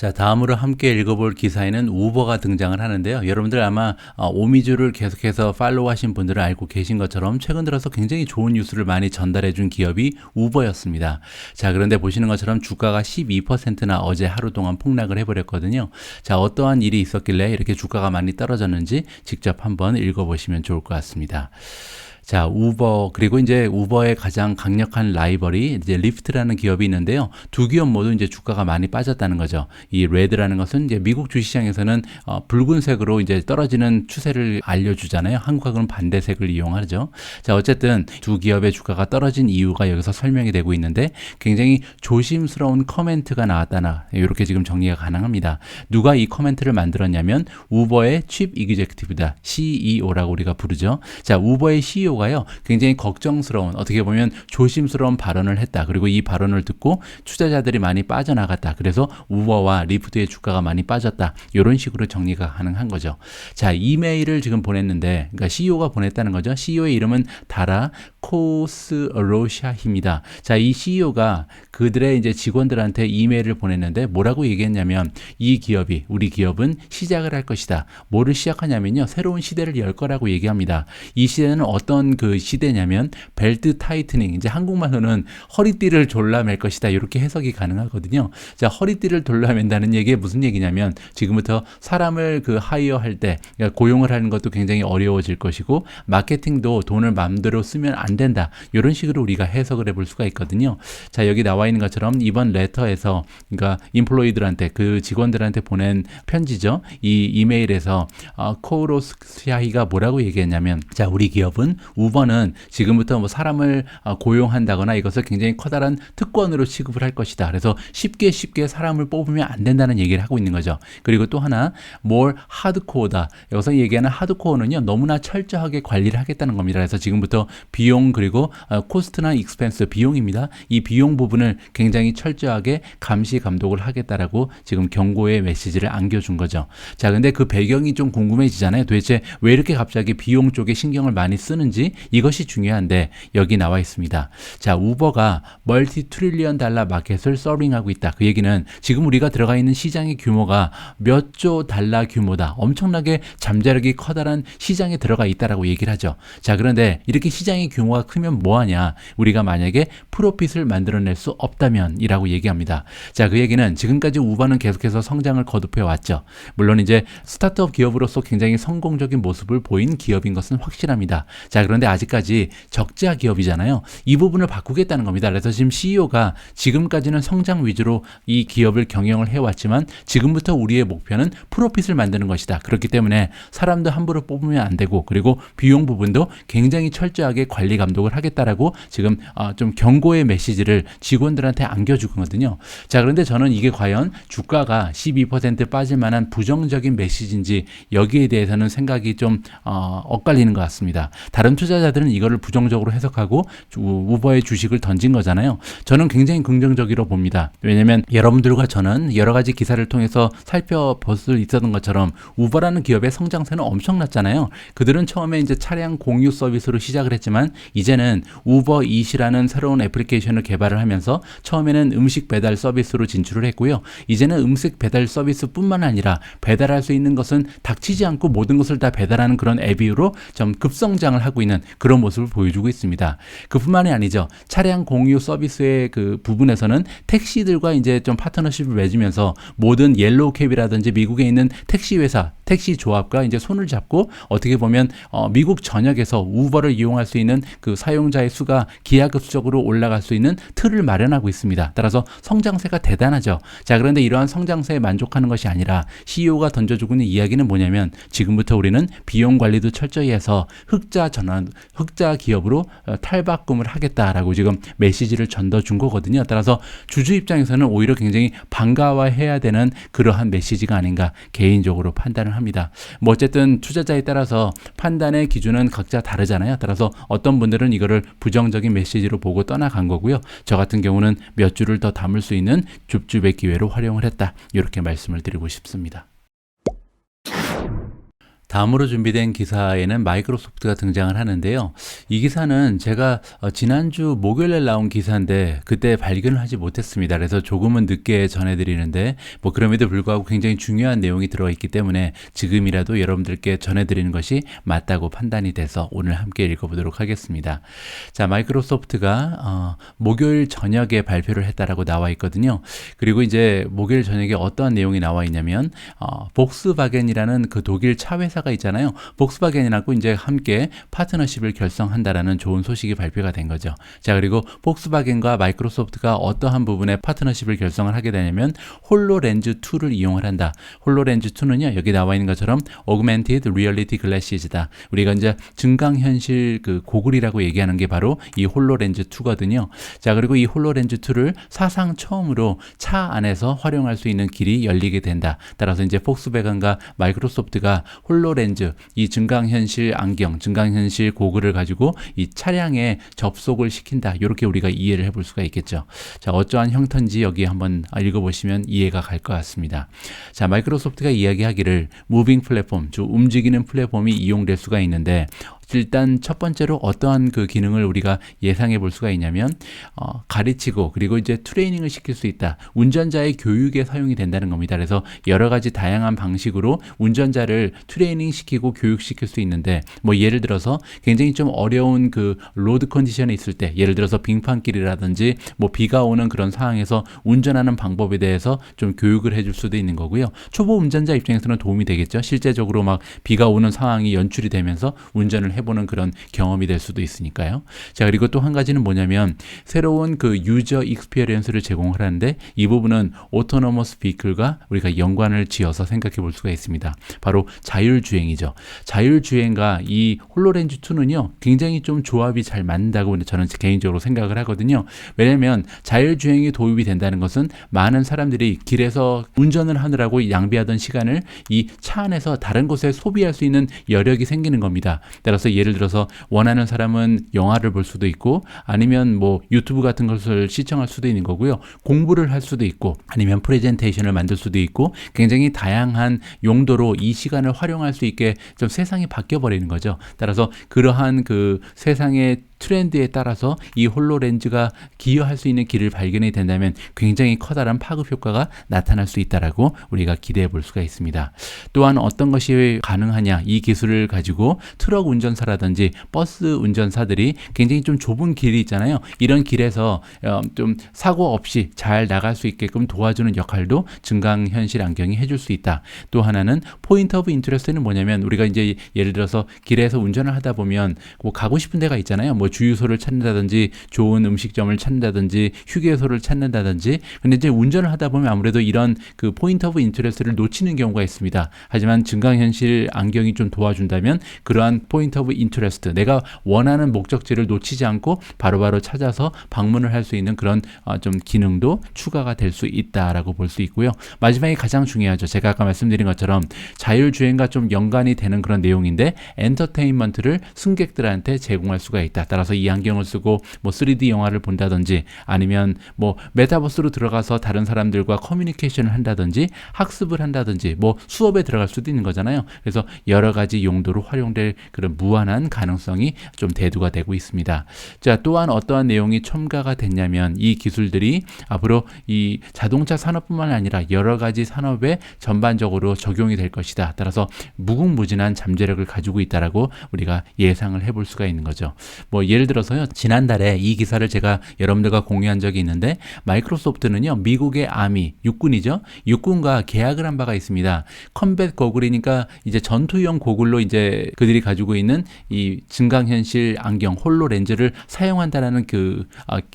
자, 다음으로 함께 읽어볼 기사에는 우버가 등장을 하는데요. 여러분들 아마 오미주를 계속해서 팔로우 하신 분들은 알고 계신 것처럼 최근 들어서 굉장히 좋은 뉴스를 많이 전달해 준 기업이 우버였습니다. 자, 그런데 보시는 것처럼 주가가 12%나 어제 하루 동안 폭락을 해버렸거든요. 자, 어떠한 일이 있었길래 이렇게 주가가 많이 떨어졌는지 직접 한번 읽어보시면 좋을 것 같습니다. 자, 우버, 그리고 이제 우버의 가장 강력한 라이벌이 이제 리프트라는 기업이 있는데요. 두 기업 모두 이제 주가가 많이 빠졌다는 거죠. 이 레드라는 것은 이제 미국 주시장에서는 붉은색으로 이제 떨어지는 추세를 알려주잖아요. 한국하고는 반대색을 이용하죠. 자, 어쨌든 두 기업의 주가가 떨어진 이유가 여기서 설명이 되고 있는데 굉장히 조심스러운 커멘트가 나왔다나 이렇게 지금 정리가 가능합니다. 누가 이 커멘트를 만들었냐면 우버의 칩 이그제큐티브다. CEO라고 우리가 부르죠. 자, 우버의 CEO 가요 굉장히 걱정스러운 어떻게 보면 조심스러운 발언을 했다. 그리고 이 발언을 듣고 투자자들이 많이 빠져나갔다. 그래서 우버와 리프트의 주가가 많이 빠졌다. 이런 식으로 정리가 가능한 거죠. 자, 이메일을 지금 보냈는데 그러니까 CEO가 보냈다는 거죠. CEO의 이름은 다라 코스로샤입니다. 자, 이 CEO가 그들의 이제 직원들한테 이메일을 보냈는데 뭐라고 얘기했냐면 이 기업이 우리 기업은 시작을 할 것이다. 뭐를 시작하냐면요. 새로운 시대를 열 거라고 얘기합니다. 이 시대는 어떤 그 시대냐면 벨트 타이트닝, 이제 한국말로는 허리띠를 졸라맬 것이다 이렇게 해석이 가능하거든요. 자, 허리띠를 졸라맨다는 얘기가 무슨 얘기냐면 지금부터 사람을 그 하이어할 때 그러니까 고용을 하는 것도 굉장히 어려워질 것이고 마케팅도 돈을 마음대로 쓰면 안 된다 이런 식으로 우리가 해석을 해볼 수가 있거든요. 자, 여기 나와 있는 것처럼 이번 레터에서 그러니까 인플로이들한테 그 직원들한테 보낸 편지죠. 이 이메일에서 코로스샤히가 뭐라고 얘기했냐면 자, 우리 기업은 우버는 지금부터 뭐 사람을 고용한다거나 이것을 굉장히 커다란 특권으로 취급을 할 것이다. 그래서 쉽게 사람을 뽑으면 안 된다는 얘기를 하고 있는 거죠. 그리고 또 하나 more hardcore다. 여기서 얘기하는 hardcore는요 너무나 철저하게 관리를 하겠다는 겁니다. 그래서 지금부터 비용 그리고 코스트나 익스펜스 비용입니다. 이 비용 부분을 굉장히 철저하게 감시 감독을 하겠다라고 지금 경고의 메시지를 안겨준 거죠. 자, 근데 그 배경이 좀 궁금해지잖아요. 도대체 왜 이렇게 갑자기 비용 쪽에 신경을 많이 쓰는지 이것이 중요한데 여기 나와 있습니다. 자, 우버가 멀티 트릴리언 달러 마켓을 서빙하고 있다. 그 얘기는 지금 우리가 들어가 있는 시장의 규모가 몇 조 달러 규모다. 엄청나게 잠재력이 커다란 시장에 들어가 있다라고 얘기를 하죠. 자, 그런데 이렇게 시장의 규모가 크면 뭐하냐? 우리가 만약에 프로핏을 만들어낼 수 없다면 이라고 얘기합니다. 자, 그 얘기는 지금까지 우버는 계속해서 성장을 거듭해 왔죠. 물론 이제 스타트업 기업으로서 굉장히 성공적인 모습을 보인 기업인 것은 확실합니다. 자, 그런데 아직까지 적자 기업이잖아요. 이 부분을 바꾸겠다는 겁니다. 그래서 지금 CEO가 지금까지는 성장 위주로 이 기업을 경영을 해왔지만 지금부터 우리의 목표는 프로핏을 만드는 것이다. 그렇기 때문에 사람도 함부로 뽑으면 안 되고 그리고 비용 부분도 굉장히 철저하게 관리 감독을 하겠다라고 지금 좀 경고의 메시지를 직원들한테 안겨주거든요. 자, 그런데 저는 이게 과연 주가가 12% 빠질 만한 부정적인 메시지인지 여기에 대해서는 생각이 좀 엇갈리는 것 같습니다. 다른 투자자들은 이거를 부정적으로 해석하고 우버의 주식을 던진 거잖아요. 저는 굉장히 긍정적으로 봅니다. 왜냐하면 여러분들과 저는 여러 가지 기사를 통해서 살펴볼 수 있었던 것처럼 우버라는 기업의 성장세는 엄청났잖아요. 그들은 처음에 이제 차량 공유 서비스로 시작을 했지만 이제는 우버 이시라는 새로운 애플리케이션을 개발을 하면서 처음에는 음식 배달 서비스로 진출을 했고요. 이제는 음식 배달 서비스뿐만 아니라 배달할 수 있는 것은 닥치지 않고 모든 것을 다 배달하는 그런 앱으로 좀 급성장을 하고 있는 그런 모습을 보여주고 있습니다. 그뿐만이 아니죠. 차량 공유 서비스의 그 부분에서는 택시들과 이제 좀 파트너십을 맺으면서 모든 옐로우캡이라든지 미국에 있는 택시 회사, 택시 조합과 이제 손을 잡고 어떻게 보면 미국 전역에서 우버를 이용할 수 있는 그 사용자의 수가 기하급수적으로 올라갈 수 있는 틀을 마련하고 있습니다. 따라서 성장세가 대단하죠. 자, 그런데 이러한 성장세에 만족하는 것이 아니라 CEO가 던져주고 있는 이야기는 뭐냐면 지금부터 우리는 비용 관리도 철저히 해서 흑자 전환, 흑자 기업으로 탈바꿈을 하겠다라고 지금 메시지를 전달준 거거든요. 따라서 주주 입장에서는 오히려 굉장히 반가워해야 되는 그러한 메시지가 아닌가 개인적으로 판단을 합니다. 뭐 어쨌든 투자자에 따라서 판단의 기준은 각자 다르잖아요. 따라서 어떤 분들은 이거를 부정적인 메시지로 보고 떠나간 거고요. 저 같은 경우는 몇 주를 더 담을 수 있는 줍줍의 기회로 활용을 했다. 이렇게 말씀을 드리고 싶습니다. 다음으로 준비된 기사에는 마이크로소프트가 등장을 하는데요. 이 기사는 제가 지난주 목요일에 나온 기사인데 그때 발견을 하지 못했습니다. 그래서 조금은 늦게 전해드리는데 뭐 그럼에도 불구하고 굉장히 중요한 내용이 들어있기 때문에 지금이라도 여러분들께 전해드리는 것이 맞다고 판단이 돼서 오늘 함께 읽어보도록 하겠습니다. 자, 마이크로소프트가 목요일 저녁에 발표를 했다라고 나와 있거든요. 그리고 이제 목요일 저녁에 어떠한 내용이 나와 있냐면 복스바겐이라는 그 독일 차 회사가 있잖아요. 복스바겐이라고 이제 함께 파트너십을 결성한다라는 좋은 소식이 발표가 된 거죠. 자, 그리고 복스바겐과 마이크로소프트가 어떠한 부분에 파트너십을 결성을 하게 되냐면 홀로렌즈 2를 이용을 한다. 홀로렌즈 2는요, 여기 나와 있는 것처럼 Augmented Reality Glasses다. 우리가 이제 증강현실 그 고글이라고 얘기하는 게 바로 이 홀로렌즈 2거든요. 자, 그리고 이 홀로렌즈 2를 사상 처음으로 차 안에서 활용할 수 있는 길이 열리게 된다. 따라서 이제 복스바겐과 마이크로소프트가 홀로렌즈, 이 증강현실 안경, 증강현실 고글을 가지고 이 차량에 접속을 시킨다. 이렇게 우리가 이해를 해볼 수가 있겠죠. 자, 어떠한 형태인지 여기 한번 읽어보시면 이해가 갈 것 같습니다. 자, 마이크로소프트가 이야기하기를 무빙 플랫폼, 즉 움직이는 플랫폼이 이용될 수가 있는데 일단 첫 번째로 어떠한 그 기능을 우리가 예상해 볼 수가 있냐면 가르치고 그리고 이제 트레이닝을 시킬 수 있다. 운전자의 교육에 사용이 된다는 겁니다. 그래서 여러 가지 다양한 방식으로 운전자를 트레이닝 시키고 교육시킬 수 있는데 뭐 예를 들어서 굉장히 좀 어려운 그 로드 컨디션에 있을 때 예를 들어서 빙판길이라든지 뭐 비가 오는 그런 상황에서 운전하는 방법에 대해서 좀 교육을 해줄 수도 있는 거고요. 초보 운전자 입장에서는 도움이 되겠죠. 실제적으로 막 비가 오는 상황이 연출이 되면서 운전을 해보는 그런 경험이 될 수도 있으니까요. 자, 그리고 또 한 가지는 뭐냐면 새로운 그 유저 익스피리언스를 제공을 하는데 이 부분은 오토노머스 비클과 우리가 연관을 지어서 생각해 볼 수가 있습니다. 바로 자율주행이죠. 자율주행과 이 홀로렌즈 2는요 굉장히 좀 조합이 잘 맞는다고 저는 개인적으로 생각을 하거든요. 왜냐하면 자율주행이 도입이 된다는 것은 많은 사람들이 길에서 운전을 하느라고 양비하던 시간을 이 차 안에서 다른 곳에 소비할 수 있는 여력이 생기는 겁니다. 따라서 예를 들어서 원하는 사람은 영화를 볼 수도 있고 아니면 뭐 유튜브 같은 것을 시청할 수도 있는 거고요. 공부를 할 수도 있고 아니면 프레젠테이션을 만들 수도 있고 굉장히 다양한 용도로 이 시간을 활용할 수 있게 좀 세상이 바뀌어 버리는 거죠. 따라서 그러한 그 세상의 트렌드에 따라서 이 홀로렌즈가 기여할 수 있는 길을 발견이 된다면 굉장히 커다란 파급 효과가 나타날 수 있다라고 우리가 기대해 볼 수가 있습니다. 또한 어떤 것이 가능하냐, 이 기술을 가지고 트럭 운전사라든지 버스 운전사들이 굉장히 좀 좁은 길이 있잖아요. 이런 길에서 좀 사고 없이 잘 나갈 수 있게끔 도와주는 역할도 증강현실 안경이 해줄 수 있다. 또 하나는 포인트 오브 인터레스트는 뭐냐면 우리가 이제 예를 들어서 길에서 운전을 하다 보면 뭐 가고 싶은 데가 있잖아요. 뭐 주유소를 찾는다든지 좋은 음식점을 찾는다든지 휴게소를 찾는다든지. 근데 이제 운전을 하다 보면 아무래도 이런 그 포인트 오브 인터레스트를 놓치는 경우가 있습니다. 하지만 증강현실 안경이 좀 도와준다면 그러한 포인트 오브 인터레스트, 내가 원하는 목적지를 놓치지 않고 바로바로 찾아서 방문을 할 수 있는 그런 좀 기능도 추가가 될 수 있다라고 볼 수 있고요. 마지막에 가장 중요하죠. 제가 아까 말씀드린 것처럼 자율주행과 좀 연관이 되는 그런 내용인데 엔터테인먼트를 승객들한테 제공할 수가 있다. 따라서 이 안경을 쓰고 뭐 3D 영화를 본다든지 아니면 뭐 메타버스로 들어가서 다른 사람들과 커뮤니케이션을 한다든지 학습을 한다든지 뭐 수업에 들어갈 수도 있는 거잖아요. 그래서 여러 가지 용도로 활용될 그런 무한한 가능성이 좀 대두가 되고 있습니다. 자, 또한 어떠한 내용이 첨가가 됐냐면 이 기술들이 앞으로 이 자동차 산업뿐만 아니라 여러 가지 산업에 전반적으로 적용이 될 것이다. 따라서 무궁무진한 잠재력을 가지고 있다라고 우리가 예상을 해볼 수가 있는 거죠. 뭐 예를 들어서요, 지난달에 이 기사를 제가 여러분들과 공유한 적이 있는데 마이크로소프트는요 미국의 아미 육군이죠, 육군과 계약을 한 바가 있습니다. 컴뱃 고글이니까 이제 전투용 고글로 이제 그들이 가지고 있는 이 증강현실 안경 홀로렌즈를 사용한다라는 그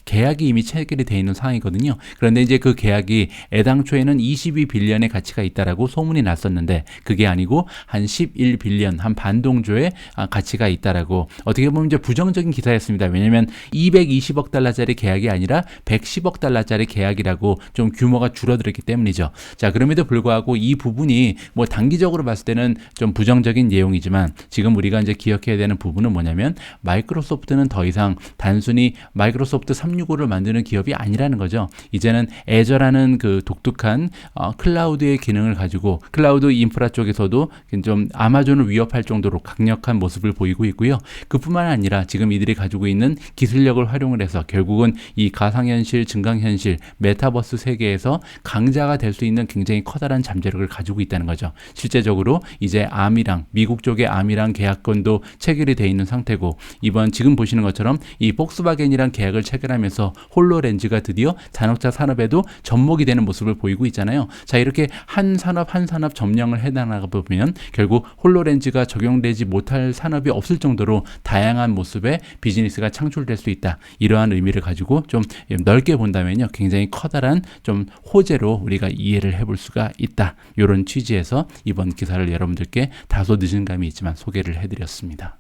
계약이 이미 체결이 되어 있는 상황이거든요. 그런데 이제 그 계약이 애당초에는 22빌리언의 가치가 있다라고 소문이 났었는데 그게 아니고 한 11빌리언, 한 반동조의 가치가 있다라고, 어떻게 보면 이제 부정적인 기사였습니다. 왜냐면 220억 달러짜리 계약이 아니라 110억 달러짜리 계약이라고 좀 규모가 줄어들었기 때문이죠. 자, 그럼에도 불구하고 이 부분이 뭐 단기적으로 봤을 때는 좀 부정적인 내용이지만 지금 우리가 이제 기억해야 되는 부분은 뭐냐면 마이크로소프트는 더 이상 단순히 마이크로소프트 365를 만드는 기업이 아니라는 거죠. 이제는 애저라는 그 독특한 클라우드의 기능을 가지고 클라우드 인프라 쪽에서도 좀 아마존을 위협할 정도로 강력한 모습을 보이고 있고요. 그뿐만 아니라 지금 이들이 가지고 있는 기술력을 활용을 해서 결국은 이 가상현실, 증강현실, 메타버스 세계에서 강자가 될 수 있는 굉장히 커다란 잠재력을 가지고 있다는 거죠. 실제적으로 이제 암이랑 미국 쪽의 암이랑 계약권도 체결이 돼 있는 상태고 이번 지금 보시는 것처럼 이 폭스바겐이랑 계약을 체결하면서 홀로렌즈가 드디어 자동차 산업에도 접목이 되는 모습을 보이고 있잖아요. 자, 이렇게 한 산업 한 산업 점령을 해나가 보면 결국 홀로렌즈가 적용되지 못할 산업이 없을 정도로 다양한 모습의 비즈니스가 창출될 수 있다. 이러한 의미를 가지고 좀 넓게 본다면요. 굉장히 커다란 좀 호재로 우리가 이해를 해볼 수가 있다. 이런 취지에서 이번 기사를 여러분들께 다소 늦은 감이 있지만 소개를 해드렸습니다.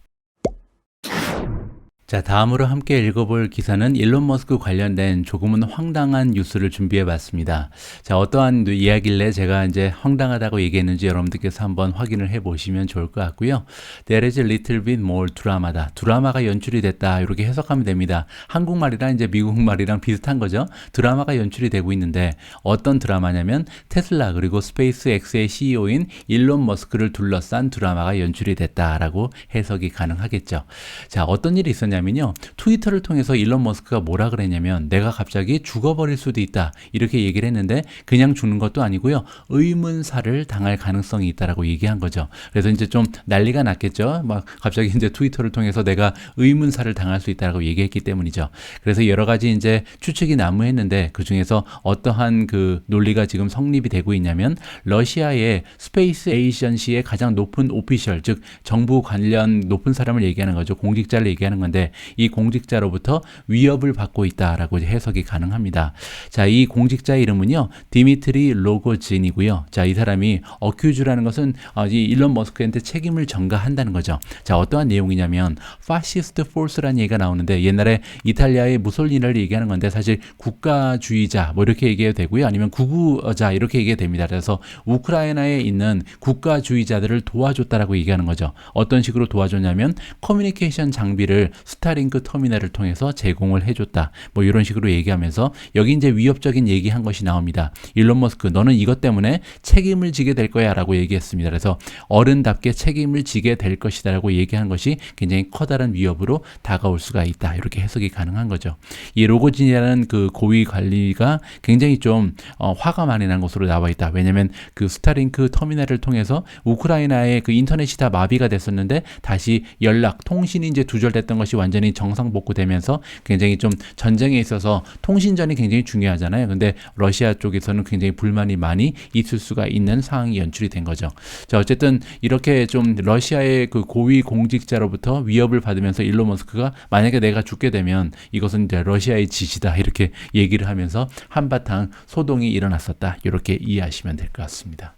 자, 다음으로 함께 읽어볼 기사는 일론 머스크 관련된 조금은 황당한 뉴스를 준비해 봤습니다. 자, 어떠한 이야기길래 제가 이제 황당하다고 얘기했는지 여러분들께서 한번 확인을 해 보시면 좋을 것 같고요. There is a little bit more 드라마다. 드라마가 연출이 됐다. 이렇게 해석하면 됩니다. 한국말이랑 이제 미국말이랑 비슷한 거죠. 드라마가 연출이 되고 있는데 어떤 드라마냐면 테슬라 그리고 스페이스X의 CEO인 일론 머스크를 둘러싼 드라마가 연출이 됐다라고 해석이 가능하겠죠. 자, 어떤 일이 있었냐 면요. 트위터를 통해서 일론 머스크가 뭐라 그랬냐면 내가 갑자기 죽어버릴 수도 있다. 이렇게 얘기를 했는데 그냥 죽는 것도 아니고요. 의문사를 당할 가능성이 있다라고 얘기한 거죠. 그래서 이제 좀 난리가 났겠죠. 막 갑자기 이제 트위터를 통해서 내가 의문사를 당할 수 있다라고 얘기했기 때문이죠. 그래서 여러 가지 이제 추측이 난무했는데 그 중에서 어떠한 그 논리가 지금 성립이 되고 있냐면 러시아의 스페이스 에이전시의 가장 높은 오피셜, 즉 정부 관련 높은 사람을 얘기하는 거죠. 공직자를 얘기하는 건데 이 공직자로부터 위협을 받고 있다라고 해석이 가능합니다. 자, 이 공직자 이름은요, 디미트리 로고진이고요. 자, 이 사람이 어큐즈라는 것은 이 일론 머스크한테 책임을 전가한다는 거죠. 자, 어떠한 내용이냐면 파시스트 포스라는 얘기가 나오는데 옛날에 이탈리아의 무솔리니를 얘기하는 건데 사실 국가주의자 뭐 이렇게 얘기해도 되고요. 아니면 구구자 이렇게 얘기해도 됩니다. 그래서 우크라이나에 있는 국가주의자들을 도와줬다라고 얘기하는 거죠. 어떤 식으로 도와줬냐면 커뮤니케이션 장비를 스타링크 터미널을 통해서 제공을 해줬다. 뭐 이런 식으로 얘기하면서 여기 이제 위협적인 얘기한 것이 나옵니다. 일론 머스크 너는 이것 때문에 책임을 지게 될 거야 라고 얘기했습니다. 그래서 어른답게 책임을 지게 될 것이다 라고 얘기한 것이 굉장히 커다란 위협으로 다가올 수가 있다. 이렇게 해석이 가능한 거죠. 이 로고진이라는 그 고위 관리가 굉장히 좀 화가 많이 난 것으로 나와 있다. 왜냐하면 그 스타링크 터미널을 통해서 우크라이나의 그 인터넷이 다 마비가 됐었는데 다시 연락, 통신이 이제 두절됐던 것이 완전히 정상 복구되면서 굉장히 좀 전쟁에 있어서 통신전이 굉장히 중요하잖아요. 근데 러시아 쪽에서는 굉장히 불만이 많이 있을 수가 있는 상황이 연출이 된 거죠. 자, 어쨌든 이렇게 좀 러시아의 그 고위 공직자로부터 위협을 받으면서 일론 머스크가 만약에 내가 죽게 되면 이것은 이제 러시아의 지시다 이렇게 얘기를 하면서 한바탕 소동이 일어났었다. 이렇게 이해하시면 될 것 같습니다.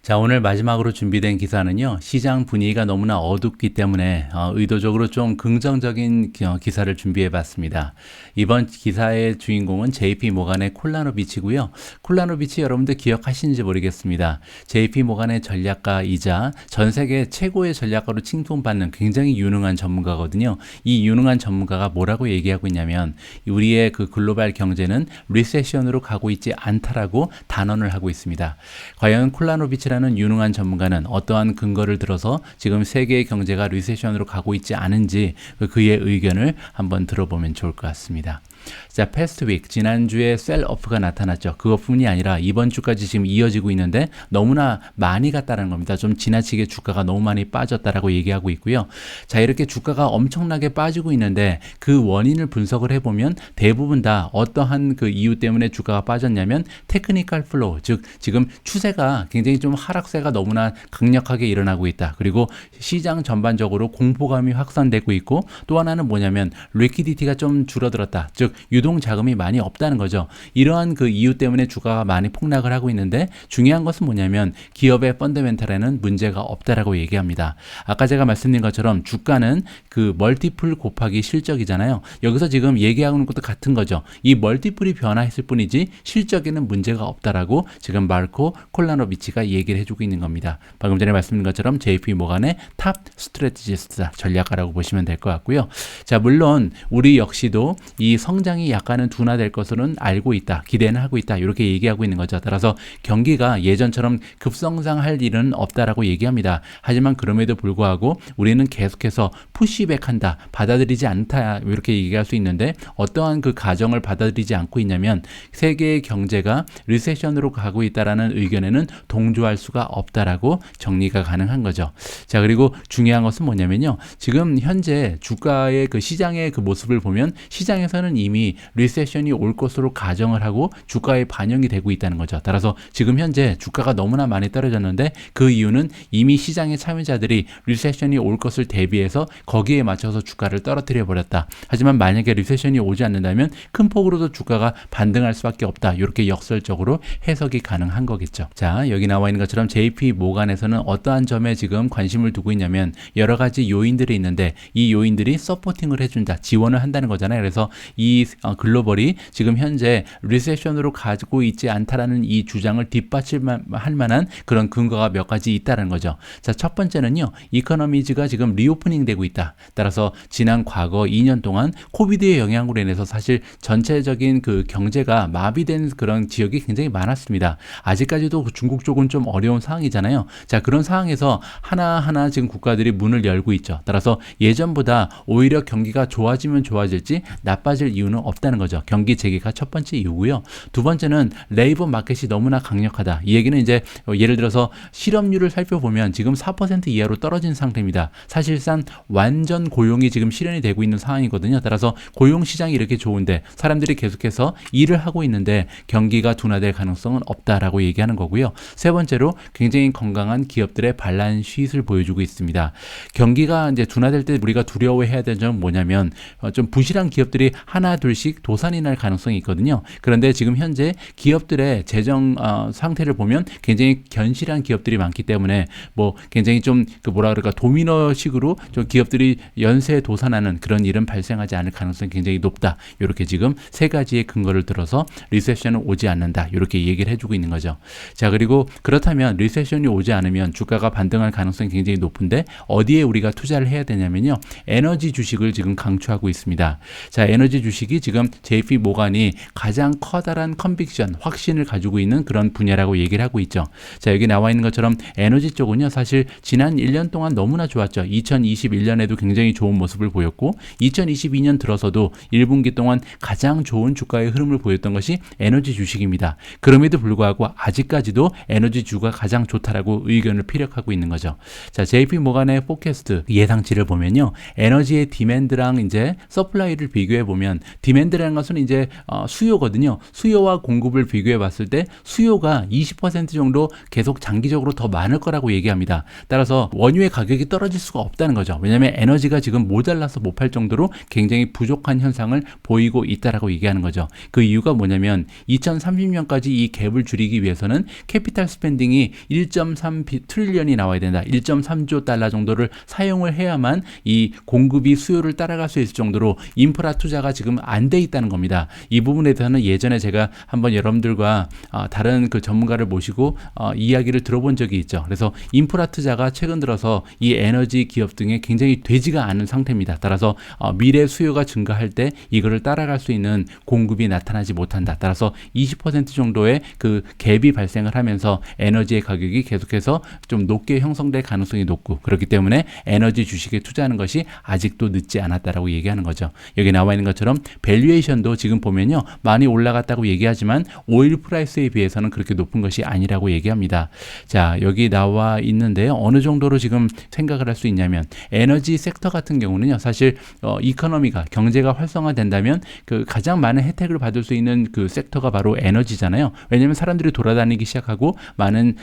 자, 오늘 마지막으로 준비된 기사는요. 시장 분위기가 너무나 어둡기 때문에 의도적으로 좀 긍정적인 기사를 준비해 봤습니다. 이번 기사의 주인공은 JP 모간의 콜라노비치고요. 콜라노비치 여러분들 기억하시는지 모르겠습니다. JP 모간의 전략가이자 전 세계 최고의 전략가로 칭송받는 굉장히 유능한 전문가거든요. 이 유능한 전문가가 뭐라고 얘기하고 있냐면 우리의 그 글로벌 경제는 리세션으로 가고 있지 않다라고 단언을 하고 있습니다. 과연 콜라노비치라는 유능한 전문가는 어떠한 근거를 들어서 지금 세계의 경제가 리세션으로 가고 있지 않은지 그의 의견을 한번 들어보면 좋을 것 같습니다. 자, 패스트 윅 지난주에 셀오프가 나타났죠. 그것뿐이 아니라 이번 주까지 지금 이어지고 있는데 너무나 많이 갔다는 겁니다. 좀 지나치게 주가가 너무 많이 빠졌다라고 얘기하고 있고요. 자, 이렇게 주가가 엄청나게 빠지고 있는데 그 원인을 분석을 해보면 대부분 다 어떠한 그 이유 때문에 주가가 빠졌냐면 테크니컬 플로우, 즉 지금 추세가 굉장히 좀 하락세가 너무나 강력하게 일어나고 있다. 그리고 시장 전반적으로 공포감이 확산되고 있고 또 하나는 뭐냐면 리퀴디티가 좀 줄어들었다. 즉 유동 자금이 많이 없다는 거죠. 이러한 그 이유 때문에 주가가 많이 폭락을 하고 있는데 중요한 것은 뭐냐면 기업의 펀더멘탈에는 문제가 없다라고 얘기합니다. 아까 제가 말씀드린 것처럼 주가는 그 멀티플 곱하기 실적이잖아요. 여기서 지금 얘기하고 있는 것도 같은 거죠. 이 멀티플이 변화했을 뿐이지 실적에는 문제가 없다라고 지금 마르코 콜라노비치가 얘기를 해주고 있는 겁니다. 방금 전에 말씀드린 것처럼 JP 모간의 탑 스트래티지스트 전략가라고 보시면 될 것 같고요. 자, 물론 우리 역시도 이 성장이 약간은 둔화될 것으로는 알고 있다. 기대는 하고 있다. 이렇게 얘기하고 있는 거죠. 따라서 경기가 예전처럼 급성장할 일은 없다라고 얘기합니다. 하지만 그럼에도 불구하고 우리는 계속해서 푸시백한다. 받아들이지 않다. 이렇게 얘기할 수 있는데 어떠한 그 가정을 받아들이지 않고 있냐면 세계의 경제가 리세션으로 가고 있다라는 의견에는 동조할 수가 없다라고 정리가 가능한 거죠. 자, 그리고 중요한 것은 뭐냐면요. 지금 현재 주가의 그 시장의 그 모습을 보면 시장에서는 이미 리세션이 올 것으로 가정을 하고 주가에 반영이 되고 있다는 거죠. 따라서 지금 현재 주가가 너무나 많이 떨어졌는데 그 이유는 이미 시장의 참여자들이 리세션이 올 것을 대비해서 거기에 맞춰서 주가를 떨어뜨려 버렸다. 하지만 만약에 리세션이 오지 않는다면 큰 폭으로도 주가가 반등할 수밖에 없다. 이렇게 역설적으로 해석이 가능한 거겠죠. 자, 여기 나와 있는 것처럼 JP 모간에서는 어떠한 점에 지금 관심을 두고 있냐면 여러 가지 요인들이 있는데 이 요인들이 서포팅을 해준다. 지원을 한다는 거잖아요. 그래서 이 글로벌이 지금 현재 리세션으로 가지고 있지 않다라는 이 주장을 뒷받침할 만한 그런 근거가 몇 가지 있다는 거죠. 자, 첫 번째는요. 이코노미즈가 지금 리오프닝 되고 있다. 따라서 지난 과거 2년 동안 코비드의 영향으로 인해서 사실 전체적인 그 경제가 마비된 그런 지역이 굉장히 많았습니다. 아직까지도 중국 쪽은 좀 어려운 상황이잖아요. 자, 그런 상황에서 하나하나 지금 국가들이 문을 열고 있죠. 따라서 예전보다 오히려 경기가 좋아지면 좋아질지 나빠질 이유는 없다는 거죠. 경기 재개가 첫 번째 이유고요. 두 번째는 레이버 마켓이 너무나 강력하다. 이 얘기는 이제 예를 들어서 실업률을 살펴보면 지금 4% 이하로 떨어진 상태입니다. 사실상 완전 고용이 지금 실현이 되고 있는 상황이거든요. 따라서 고용 시장이 이렇게 좋은데 사람들이 계속해서 일을 하고 있는데 경기가 둔화될 가능성은 없다라고 얘기하는 거고요. 세 번째로 굉장히 건강한 기업들의 발란스 쉿을 보여주고 있습니다. 경기가 이제 둔화될 때 우리가 두려워해야 되는 점은 뭐냐면 좀 부실한 기업들이 하나 둘씩 도산이 날 가능성이 있거든요. 그런데 지금 현재 기업들의 재정 상태를 보면 굉장히 견실한 기업들이 많기 때문에 뭐 굉장히 좀 그 뭐라 그럴까 도미노식으로 좀 기업들이 연쇄 도산하는 그런 일은 발생하지 않을 가능성이 굉장히 높다. 이렇게 지금 세 가지의 근거를 들어서 리세션은 오지 않는다. 이렇게 얘기를 해주고 있는 거죠. 자, 그리고 그렇다면 리세션이 오지 않으면 주가가 반등할 가능성이 굉장히 높은데 어디에 우리가 투자를 해야 되냐면요. 에너지 주식을 지금 강추하고 있습니다. 자, 에너지 주식이 지금 JP 모간이 가장 커다란 컨빅션, 확신을 가지고 있는 그런 분야라고 얘기를 하고 있죠. 자, 여기 나와 있는 것처럼 에너지 쪽은요. 사실 지난 1년 동안 너무나 좋았죠. 2021년에도 굉장히 좋은 모습을 보였고 2022년 들어서도 1분기 동안 가장 좋은 주가의 흐름을 보였던 것이 에너지 주식입니다. 그럼에도 불구하고 아직까지도 에너지 주가 가장 좋다라고 의견을 피력하고 있는 거죠. 자, JP 모간의 포캐스트 예상치를 보면요. 에너지의 디맨드랑 이제 서플라이를 비교해 보면 디맨드라는 것은 이제 수요거든요. 수요와 공급을 비교해 봤을 때 수요가 20% 정도 계속 장기적으로 더 많을 거라고 얘기합니다. 따라서 원유의 가격이 떨어질 수가 없다는 거죠. 왜냐하면 에너지가 지금 모자라서 못 팔 정도로 굉장히 부족한 현상을 보이고 있다라고 얘기하는 거죠. 그 이유가 뭐냐면 2030년까지 이 갭을 줄이기 위해서는 캐피탈 스펜딩이 1.3 트릴리언이 나와야 된다. 1.3조 달러 정도를 사용을 해야만 이 공급이 수요를 따라갈 수 있을 정도로 인프라 투자가 지금 안 돼 있다는 겁니다. 이 부분에 대해서는 예전에 제가 한번 여러분들과 다른 그 전문가를 모시고 이야기를 들어본 적이 있죠. 그래서 인프라 투자가 최근 들어서 이 에너지 기업 등에 굉장히 되지가 않은 상태입니다. 따라서 미래 수요가 증가할 때 이거를 따라갈 수 있는 공급이 나타나지 못한다. 따라서 20% 정도의 그 갭이 발생을 하면서 에너지의 가격이 계속해서 좀 높게 형성될 가능성이 높고 그렇기 때문에 에너지 주식에 투자하는 것이 아직도 늦지 않았다라고 얘기하는 거죠. 여기 나와 있는 것처럼 밸류에이션도 지금 보면요. 많이 올라갔다고 얘기하지만 오일 프라이스에 비해서는 그렇게 높은 것이 아니라고 얘기합니다. 자, 여기 나와 있는데요. 어느 정도로 지금 생각을 할 수 있냐면 에너지 섹터 같은 경우는요. 사실 이코노미가 경제가 활성화된다면 그 가장 많은 혜택을 받을 수 있는 그 섹터가 바로 에너지잖아요. 왜냐하면 사람들이 돌아다니기 시작하고 많은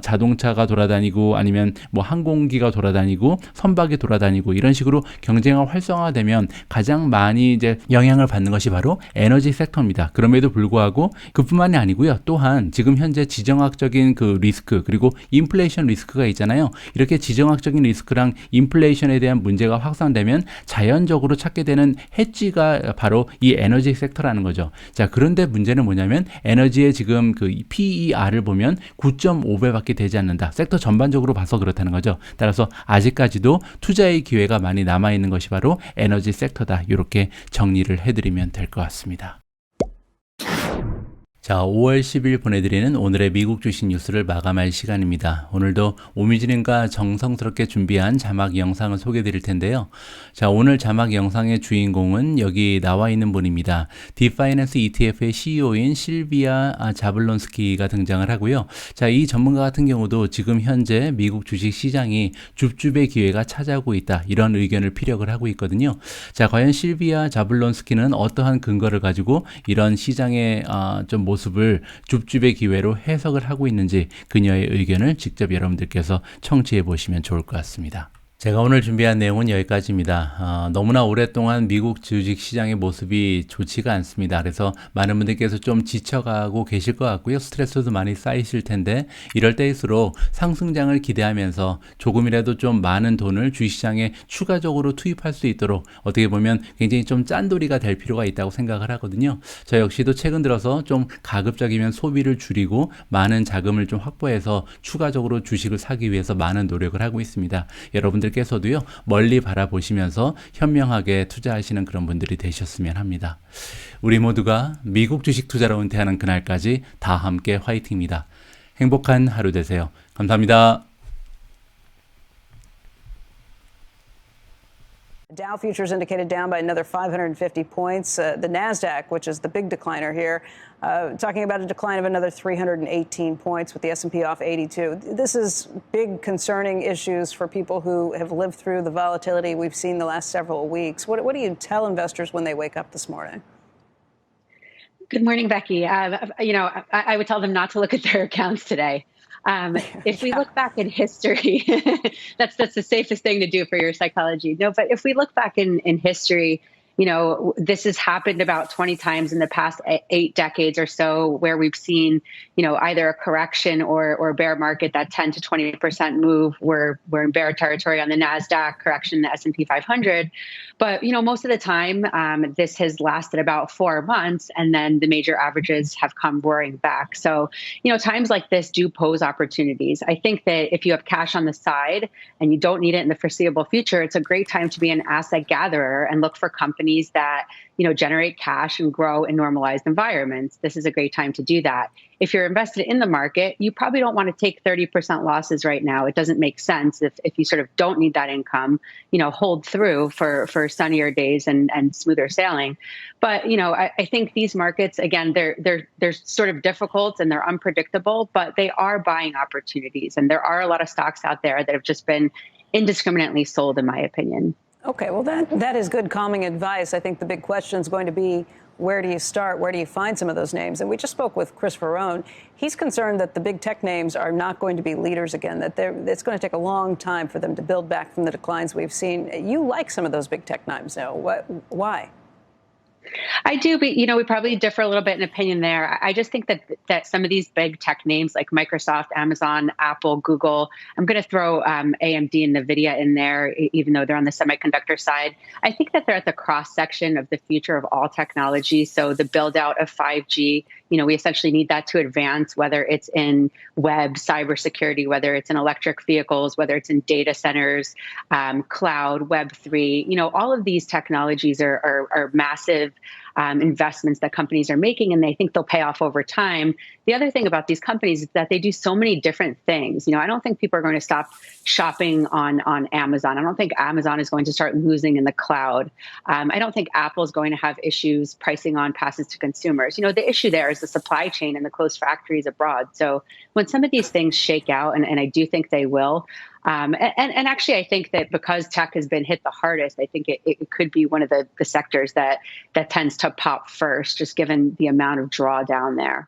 자동차가 돌아다니고 아니면 뭐 항공기가 돌아다니고 선박이 돌아다니고 이런 식으로 경제가 활성화되면 가장 많이 이제 영향을 영향을 받는 것이 바로 에너지 섹터입니다. 그럼에도 불구하고 그뿐만이 아니고요. 또한 지금 현재 지정학적인 그 리스크 그리고 인플레이션 리스크가 있잖아요. 이렇게 지정학적인 리스크랑 인플레이션에 대한 문제가 확산되면 자연적으로 찾게 되는 해지가 바로 이 에너지 섹터라는 거죠. 자, 그런데 문제는 뭐냐면 에너지의 지금 그 PER을 보면 9.5배밖에 되지 않는다. 섹터 전반적으로 봐서 그렇다는 거죠. 따라서 아직까지도 투자의 기회가 많이 남아있는 것이 바로 에너지 섹터다. 이렇게 정리를 해드리면 될 것 같습니다. 자, 5월 10일 보내드리는 오늘의 미국 주식 뉴스를 마감할 시간입니다. 오늘도 오미진님과 정성스럽게 준비한 자막 영상을 소개해 드릴 텐데요. 자, 오늘 자막 영상의 주인공은 여기 나와 있는 분입니다. 디파이낸스 ETF의 CEO인 실비아 자블론스키가 등장을 하고요. 자, 이 전문가 같은 경우도 지금 현재 미국 주식 시장이 줍줍의 기회가 찾아오고 있다. 이런 의견을 피력을 하고 있거든요. 자, 과연 실비아 자블론스키는 어떠한 근거를 가지고 이런 시장의 좀 모습을 줍줍의 기회로 해석을 하고 있는지 그녀의 의견을 직접 여러분들께서 청취해 보시면 좋을 것 같습니다. 제가 오늘 준비한 내용은 여기까지입니다. 너무나 오랫동안 미국 주식 시장의 모습이 좋지가 않습니다. 그래서 많은 분들께서 좀 지쳐가고 계실 것 같고요. 스트레스도 많이 쌓이실 텐데 이럴 때일수록 상승장을 기대하면서 조금이라도 좀 많은 돈을 주식시장에 추가적으로 투입할 수 있도록 어떻게 보면 굉장히 좀 짠돌이가 될 필요가 있다고 생각을 하거든요. 저 역시도 최근 들어서 좀 가급적이면 소비를 줄이고 많은 자금을 좀 확보해서 추가적으로 주식을 사기 위해서 많은 노력을 하고 있습니다. 여러분들께서도요, 멀리 바라보시면서 현명하게 투자하시는 그런 분들이 되셨으면 합니다. 우리 모두가 미국 주식 투자로 은퇴하는 그날까지 다 함께 화이팅입니다. 행복한 하루 되세요. 감사합니다. Dow futures indicated down by another 550 points. The NASDAQ, which is the big decliner here, talking about a decline of another 318 points with the S&P off 82. This is big concerning issues for people who have lived through the volatility we've seen the last several weeks. What do you tell investors when they wake up this morning? Good morning, Becky. I would tell them not to look at their accounts today. If we look back in history, that's the safest thing to do for your psychology. No, but if we look back in history, this has happened about 20 times in the past 8 decades or so, where we've seen, either a correction or a bear market, that 10 to 20% move. We're in bear territory on the NASDAQ, correction in the S&P 500. But, most of the time, this has lasted about 4 months, and then the major averages have come roaring back. So, times like this do pose opportunities. I think that if you have cash on the side and you don't need it in the foreseeable future, it's a great time to be an asset gatherer and look for companies that, generate cash and grow in normalized environments. This is a great time to do that. If you're invested in the market, you probably don't want to take 30% losses right now. It doesn't make sense if you sort of don't need that income, hold through for sunnier days and smoother sailing. But, I think these markets, again, they're sort of difficult and they're unpredictable, but they are buying opportunities. And there are a lot of stocks out there that have just been indiscriminately sold, in my opinion. Okay, well, that is good calming advice. I think the big question is going to be, where do you start? Where do you find some of those names? And we just spoke with Chris Verrone. He's concerned that the big tech names are not going to be leaders again, that it's going to take a long time for them to build back from the declines we've seen. You like some of those big tech names now. Why? I do, but we probably differ a little bit in opinion there. I just think that some of these big tech names like Microsoft, Amazon, Apple, Google, I'm going to throw AMD and NVIDIA in there, even though they're on the semiconductor side. I think that they're at the cross section of the future of all technology. So the build out of 5G, we essentially need that to advance, whether it's in web, cybersecurity, whether it's in electric vehicles, whether it's in data centers, cloud, Web3. All of these technologies are massive investments that companies are making, and they think they'll pay off over time. The other thing about these companies is that they do so many different things. I don't think people are going to stop shopping on Amazon. I don't think Amazon is going to start losing in the cloud. I don't think Apple is going to have issues pricing on passes to consumers. The issue there is the supply chain and the closed factories abroad. So when some of these things shake out, and I do think they will, and actually, I think that because tech has been hit the hardest, I think it could be one of the sectors that tends to pop first, just given the amount of drawdown there.